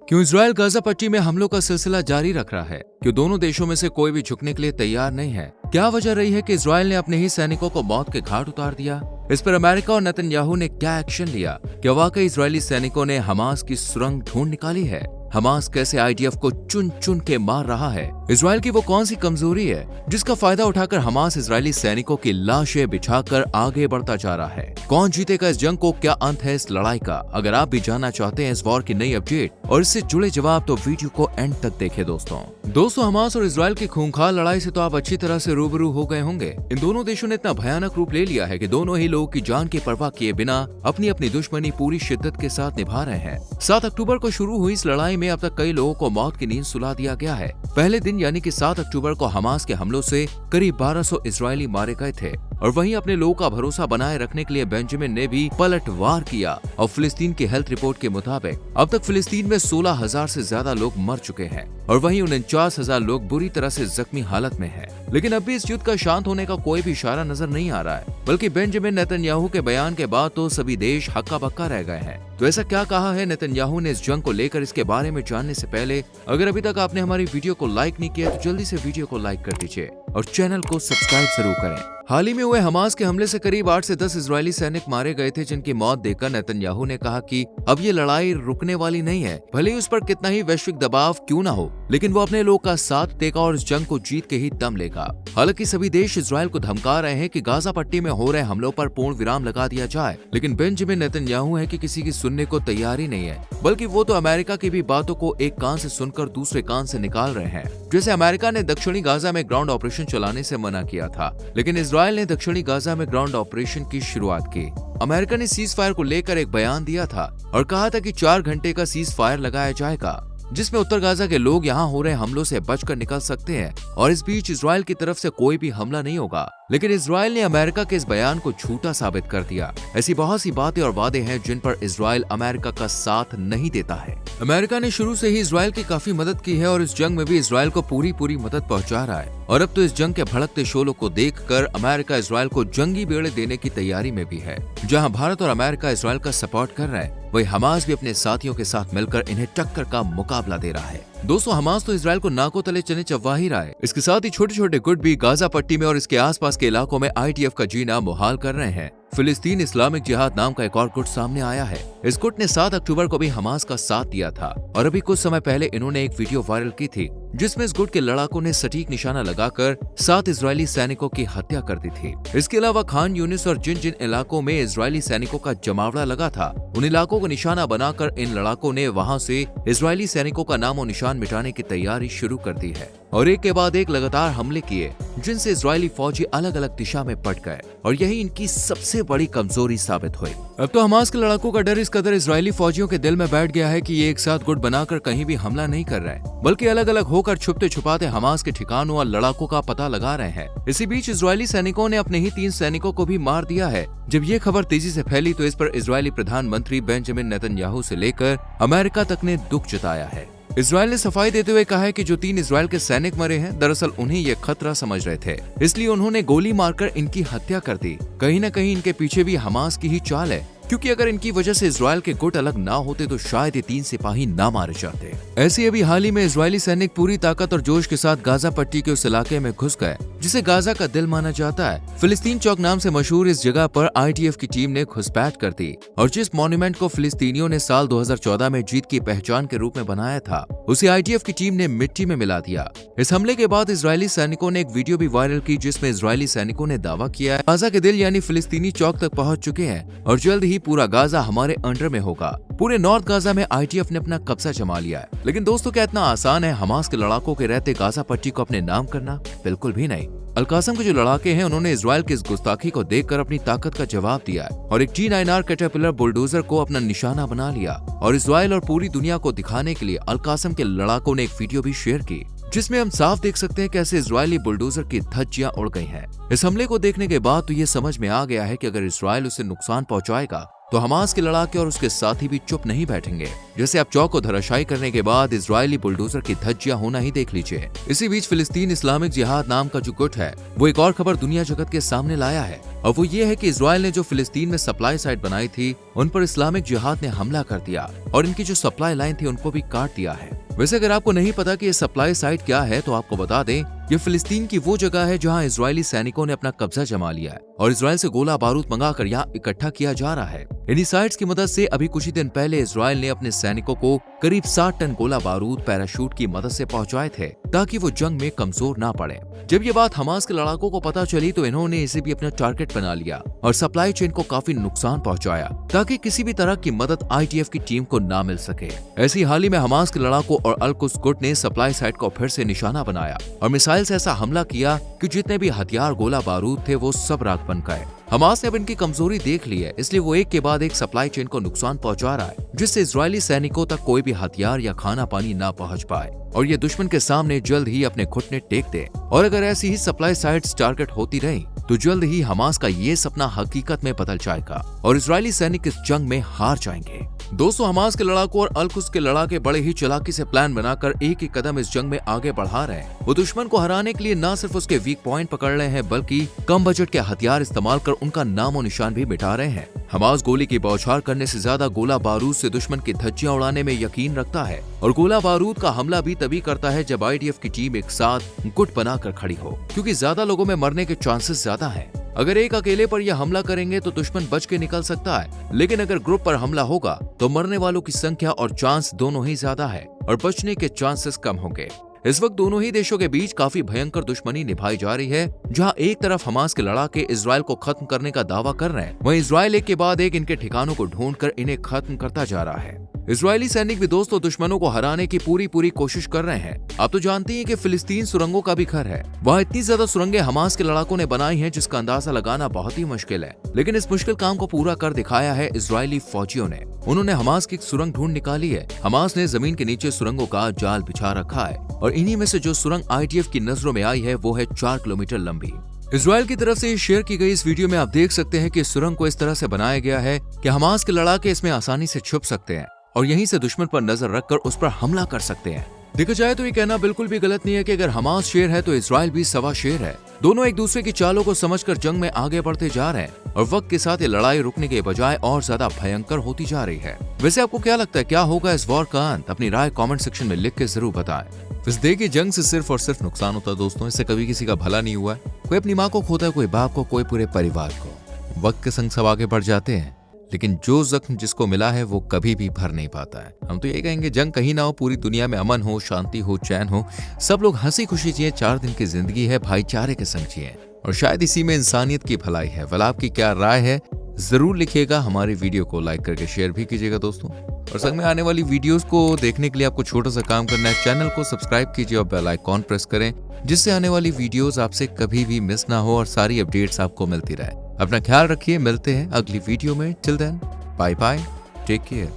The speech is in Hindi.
क्यों इजराइल गाजा पट्टी में हमलों का सिलसिला जारी रख रहा है? क्यों दोनों देशों में से कोई भी झुकने के लिए तैयार नहीं है? क्या वजह रही है कि इजराइल ने अपने ही सैनिकों को मौत के घाट उतार दिया? इस पर अमेरिका और नेतन्याहू ने क्या एक्शन लिया? क्या वाकई इजरायली सैनिकों ने हमास की सुरंग ढूंढ निकाली है? हमास कैसे आईडीएफ को चुन चुन के मार रहा है? इजराइल की वो कौन सी कमजोरी है जिसका फायदा उठाकर हमास इजरायली सैनिकों की लाशें बिछाकर आगे बढ़ता जा रहा है? कौन जीतेगा इस जंग को? क्या अंत है इस लड़ाई का? अगर आप भी जानना चाहते हैं इस वॉर की नई अपडेट और इससे जुड़े जवाब तो वीडियो को एंड तक देखें दोस्तों हमास और इजराइल की खूंखार लड़ाई से तो आप अच्छी तरह से रूबरू हो गए होंगे। इन दोनों देशों ने इतना भयानक रूप ले लिया है कि दोनों ही लोगों की जान की परवाह किए बिना अपनी अपनी दुश्मनी पूरी शिद्दत के साथ निभा रहे हैं। 7 अक्टूबर को शुरू हुई इस लड़ाई में अब तक कई लोगों को मौत की नींद सुला दिया गया है। पहले दिन यानी कि 7 अक्टूबर को हमास के हमलों से करीब 1200 इजरायली मारे गए थे और वहीं अपने लोगों का भरोसा बनाए रखने के लिए बेंजामिन ने भी पलटवार किया और फिलिस्तीन की हेल्थ रिपोर्ट के मुताबिक अब तक फिलिस्तीन में 16,000 से ज्यादा लोग मर चुके हैं और वहीं 49,000 लोग बुरी तरह से जख्मी हालत में हैं। लेकिन अब भी इस युद्ध का शांत होने का कोई भी इशारा नजर नहीं आ रहा है, बल्कि बेंजामिन नेतन्याहू के बयान के बाद तो सभी देश हक्का बक्का रह गए हैं। तो ऐसा क्या कहा है नेतन्याहू ने इस जंग को लेकर? इसके बारे में जानने से पहले अगर अभी तक आपने हमारी वीडियो को लाइक नहीं किया तो जल्दी से वीडियो को लाइक कर दीजिए और चैनल को सब्सक्राइब जरूर करें। हाल ही में हुए हमास के हमले से करीब 8 से 10 इजरायली सैनिक मारे गए थे, जिनकी मौत देखकर नेतन्याहू ने कहा कि अब ये लड़ाई रुकने वाली नहीं है। भले ही उस पर कितना ही वैश्विक दबाव क्यों न हो, लेकिन वो अपने लोग का साथ देगा और इस जंग को जीत के ही दम लेगा। हालांकि सभी देश इजरायल को धमका रहे हैं कि गाजा पट्टी में हो रहे हमलों पर पूर्ण विराम लगा दिया जाए, लेकिन बेंजामिन नेतन्याहू है कि किसी की सुनने को तैयार ही नहीं है, बल्कि वो तो अमेरिका की भी बातों को एक कान से सुनकर दूसरे कान से निकाल रहे हैं। जैसे अमेरिका ने दक्षिणी गाजा में ग्राउंड ऑपरेशन चलाने से मना किया था, लेकिन इजरायल ने दक्षिणी गाजा में ग्राउंड ऑपरेशन की शुरुआत की। अमेरिका ने सीज फायर को लेकर एक बयान दिया था और कहा था कि 4 घंटे का सीज फायर लगाया जाएगा, जिसमें उत्तर गाजा के लोग यहां हो रहे हमलों से बचकर निकल सकते हैं और इस बीच इजरायल की तरफ से कोई भी हमला नहीं होगा। लेकिन इजरायल ने अमेरिका के इस बयान को झूठा साबित कर दिया। ऐसी बहुत सी बातें और वादे हैं जिन पर इजरायल अमेरिका का साथ नहीं देता है। अमेरिका ने शुरू से ही इजरायल की काफी मदद की है और इस जंग में भी इजरायल को पूरी मदद पहुंचा रहा है और अब तो इस जंग के भड़कते शोलों को देखकर अमेरिका इजरायल को जंगी बेड़े देने की तैयारी में भी है। जहां भारत और अमेरिका इजरायल का सपोर्ट कर रहा है, वही हमास भी अपने साथियों के साथ मिलकर इन्हें टक्कर का मुकाबला दे रहा है। दोस्तों हमास तो इजरायल को नाकों तले चने चबवा ही रहा है। इसके साथ ही छोटे छोटे गुट भी गाजा पट्टी में और इसके आसपास के इलाकों में आईडीएफ का जीना मुहाल कर रहे हैं। फिलिस्तीन इस्लामिक जिहाद नाम का एक और गुट सामने आया है। इस गुट ने 7 अक्टूबर को भी हमास का साथ दिया था और अभी कुछ समय पहले इन्होंने एक वीडियो वायरल की थी जिसमें इस गुट के लड़ाकों ने सटीक निशाना लगाकर 7 इजरायली सैनिकों की हत्या कर दी थी। इसके अलावा खान यूनिस और जिन जिन इलाकों में इजरायली सैनिकों का जमावड़ा लगा था, उन इलाकों को निशाना बनाकर इन लड़ाकों ने वहां से इजरायली सैनिकों का नामो निशान मिटाने की तैयारी शुरू कर दी है और एक के बाद एक लगातार हमले किए, जिनसे इजरायली फौजी अलग अलग दिशा में पट गए और यही इनकी सबसे बड़ी कमजोरी साबित हुई। अब तो हमास के लड़ाकों का डर इस कदर इजरायली फौजियों के दिल में बैठ गया है कि ये एक साथ गुट बनाकर कहीं भी हमला नहीं कर रहे, बल्कि अलग अलग होकर छुपते छुपाते हमास के ठिकानों और लड़ाकों का पता लगा रहे हैं। इसी बीच इजरायली सैनिकों ने अपने ही 3 सैनिकों को भी मार दिया है। जब ये खबर तेजी से फैली तो इस पर इजरायली प्रधानमंत्री बेंजामिन नेतन्याहू से लेकर अमेरिका तक ने दुख जताया है। इजरायल ने सफाई देते हुए कहा है कि जो 3 इजरायल के सैनिक मरे हैं, दरअसल उन्हें ये खतरा समझ रहे थे, इसलिए उन्होंने गोली मारकर इनकी हत्या कर दी। कहीं न कहीं इनके पीछे भी हमास की ही चाल है, क्योंकि अगर इनकी वजह से इजरायल के गुट अलग ना होते तो शायद ये 3 सिपाही ना मारे जाते। ऐसे अभी हाल ही में इजरायली सैनिक पूरी ताकत और जोश के साथ गाजा पट्टी के उस इलाके में घुस गए जिसे गाजा का दिल माना जाता है। फिलिस्तीन चौक नाम से मशहूर इस जगह पर आईडीएफ की टीम ने घुसपैठ कर दी और जिस मॉन्यूमेंट को फिलिस्तीनियों ने साल 2014 में जीत की पहचान के रूप में बनाया था, उसे आईडीएफ की टीम ने मिट्टी में मिला दिया। इस हमले के बाद इजरायली सैनिकों ने एक वीडियो भी वायरल की जिसमें इजरायली सैनिकों ने दावा किया है गाजा के दिल यानी फिलिस्तीनी चौक तक पहुंच चुके हैं और जल्द ही पूरा गाजा हमारे अंडर में होगा। पूरे नॉर्थ गाजा में आईडीएफ ने अपना कब्जा जमा लिया है। लेकिन दोस्तों क्या इतना आसान है हमास के लड़ाकों के रहते गाजा पट्टी को अपने नाम करना? बिल्कुल भी नहीं। अल-कासम के जो लड़ाके हैं उन्होंने इजरायल की इस गुस्ताखी को देखकर अपनी ताकत का जवाब दिया है और एक G9R कैटरपिलर बुलडोजर को अपना निशाना बना लिया और इजरायल और पूरी दुनिया को दिखाने के लिए अल-कासम के लड़ाकों ने एक वीडियो भी शेयर की जिसमें हम साफ देख सकते हैं कैसे इजरायली बुलडोजर की धज्जियां उड़ गई हैं। इस हमले को देखने के बाद तो ये समझ में आ गया है कि अगर इजरायल उसे नुकसान पहुंचाएगा तो हमास के लड़ाके और उसके साथी भी चुप नहीं बैठेंगे। जैसे आप चौक को धराशायी करने के बाद इजरायली बुलडोजर की धज्जियां होना ही देख लीजिए। इसी बीच फिलिस्तीन इस्लामिक जिहाद नाम का जो गुट है वो एक और खबर दुनिया जगत के सामने लाया है, और वो ये है कि इजरायल ने जो फिलिस्तीन में सप्लाई साइट बनाई थी उन पर इस्लामिक जिहाद ने हमला कर दिया और इनकी जो सप्लाई लाइन थी उनको भी काट दिया है। वैसे अगर आपको नहीं पता कि ये सप्लाई साइट क्या है तो आपको बता दें, ये फिलिस्तीन की वो जगह है जहां इजरायली सैनिकों ने अपना कब्जा जमा लिया है और इजरायल से गोला बारूद मंगाकर यहाँ इकट्ठा किया जा रहा है। इन्हीं साइट्स की मदद से अभी कुछ ही दिन पहले इजरायल ने अपने सैनिकों को करीब 60 टन गोला बारूद पैराशूट की मदद से पहुंचाए थे ताकि वो जंग में कमजोर ना पड़े। जब ये बात हमास के लड़ाकों को पता चली तो इन्होंने इसे भी अपना टारगेट बना लिया और सप्लाई चेन को काफी नुकसान पहुंचाया ताकि किसी भी तरह की मदद IDF की टीम को ना मिल सके। ऐसी हाल ही में हमास के लड़ाकों और अल कुद्स गुट ने सप्लाई साइट को फिर से निशाना बनाया और मिसाइल से ऐसा हमला किया कि जितने भी हथियार गोला बारूद थे वो सब राख बन गए। हमास ने अब इनकी कमजोरी देख ली है, इसलिए वो एक के बाद एक सप्लाई चेन को नुकसान पहुंचा रहा है जिससे इजरायली सैनिकों तक कोई भी हथियार या खाना पानी ना पहुंच पाए और ये दुश्मन के सामने जल्द ही अपने घुटने टेक दे। और अगर ऐसी ही सप्लाई साइट्स टारगेट होती रही तो जल्द ही हमास का ये सपना हकीकत में बदल जाएगा और इजरायली सैनिक इस जंग में हार जाएंगे। दोस्तों, हमास के लड़ाकों और अल कुद्स के लड़ाके बड़े ही चालाकी से प्लान बनाकर एक एक कदम इस जंग में आगे बढ़ा रहे हैं। वो दुश्मन को हराने के लिए न सिर्फ उसके वीक पॉइंट पकड़ रहे हैं बल्कि कम बजट के हथियार इस्तेमाल कर उनका नामो निशान भी मिटा रहे हैं। हमास गोली की बौछार करने से ज्यादा गोला बारूद से दुश्मन की धज्जियां उड़ाने में यकीन रखता है और गोला बारूद का हमला भी तभी करता है जब IDF की टीम एक साथ गुट बनाकर खड़ी हो, क्योंकि ज्यादा लोगों में मरने के चांसेस ज्यादा हैं। अगर एक अकेले पर यह हमला करेंगे तो दुश्मन बच के निकल सकता है, लेकिन अगर ग्रुप पर हमला होगा तो मरने वालों की संख्या और चांस दोनों ही ज्यादा है और बचने के चांसेस कम होंगे। इस वक्त दोनों ही देशों के बीच काफी भयंकर दुश्मनी निभाई जा रही है, जहां एक तरफ हमास के लड़ाके इजरायल को खत्म करने का दावा कर रहे हैं, वहीं इजरायल एक के बाद एक इनके ठिकानों को ढूंढकर इन्हें खत्म करता जा रहा है। इजरायली सैनिक भी दोस्तों दुश्मनों को हराने की पूरी कोशिश कर रहे हैं। आप तो जानते हैं कि फिलिस्तीन सुरंगों का भी घर है। वहाँ इतनी ज्यादा सुरंगें हमास के लड़ाकों ने बनाई हैं जिसका अंदाजा लगाना बहुत ही मुश्किल है, लेकिन इस मुश्किल काम को पूरा कर दिखाया है इजरायली फौजियों ने। उन्होंने हमास की सुरंग ढूंढ निकाली है। हमास ने जमीन के नीचे सुरंगों का जाल बिछा रखा है और इन्हीं में से जो सुरंग IDF की नजरों में आई है वो है 4 किलोमीटर लंबी। इजरायल की तरफ से शेयर की गई इस वीडियो में आप देख सकते हैं कि इस सुरंग को इस तरह से बनाया गया है कि हमास के लड़ाके इसमें आसानी से छुप सकते हैं और यहीं से दुश्मन पर नजर रखकर उस पर हमला कर सकते हैं। देखा जाए तो ये कहना बिल्कुल भी गलत नहीं है कि अगर हमास शेर है तो इजरायल भी सवा शेर है। दोनों एक दूसरे की चालों को समझकर जंग में आगे बढ़ते जा रहे हैं और वक्त के साथ ये लड़ाई रुकने के बजाय और ज्यादा भयंकर होती जा रही है। वैसे आपको क्या लगता है, क्या होगा इस वॉर का अंत? अपनी राय कमेंट सेक्शन में लिख के जरूर बताएं। इस देखिए, जंग से सिर्फ और सिर्फ नुकसान होता है दोस्तों, इससे कभी किसी का भला नहीं हुआ है। कोई अपनी माँ को खोता है, कोई बाप को, कोई पूरे परिवार को। वक्त के संग सब आगे बढ़ जाते हैं, लेकिन जो जख्म जिसको मिला है वो कभी भी भर नहीं पाता है। हम तो ये कहेंगे जंग कहीं ना हो, पूरी दुनिया में अमन हो, शांति हो, चैन हो, सब लोग हंसी खुशी जिए। 4 दिन की जिंदगी है, भाईचारे के संग जिए और शायद इसी में इंसानियत की भलाई है। वाला आपकी क्या राय है जरूर लिखिएगा। हमारी वीडियो को लाइक करके शेयर भी कीजिएगा दोस्तों, और संग में आने वाली वीडियोस को देखने के लिए आपको छोटा सा काम करना है, चैनल को सब्सक्राइब कीजिए और बेल आइकॉन प्रेस करें, जिससे आने वाली वीडियोस आपसे कभी भी मिस ना हो और सारी अपडेट्स आपको मिलती रहे। अपना ख्याल रखिए, मिलते हैं अगली वीडियो में। Till then, bye bye, take care.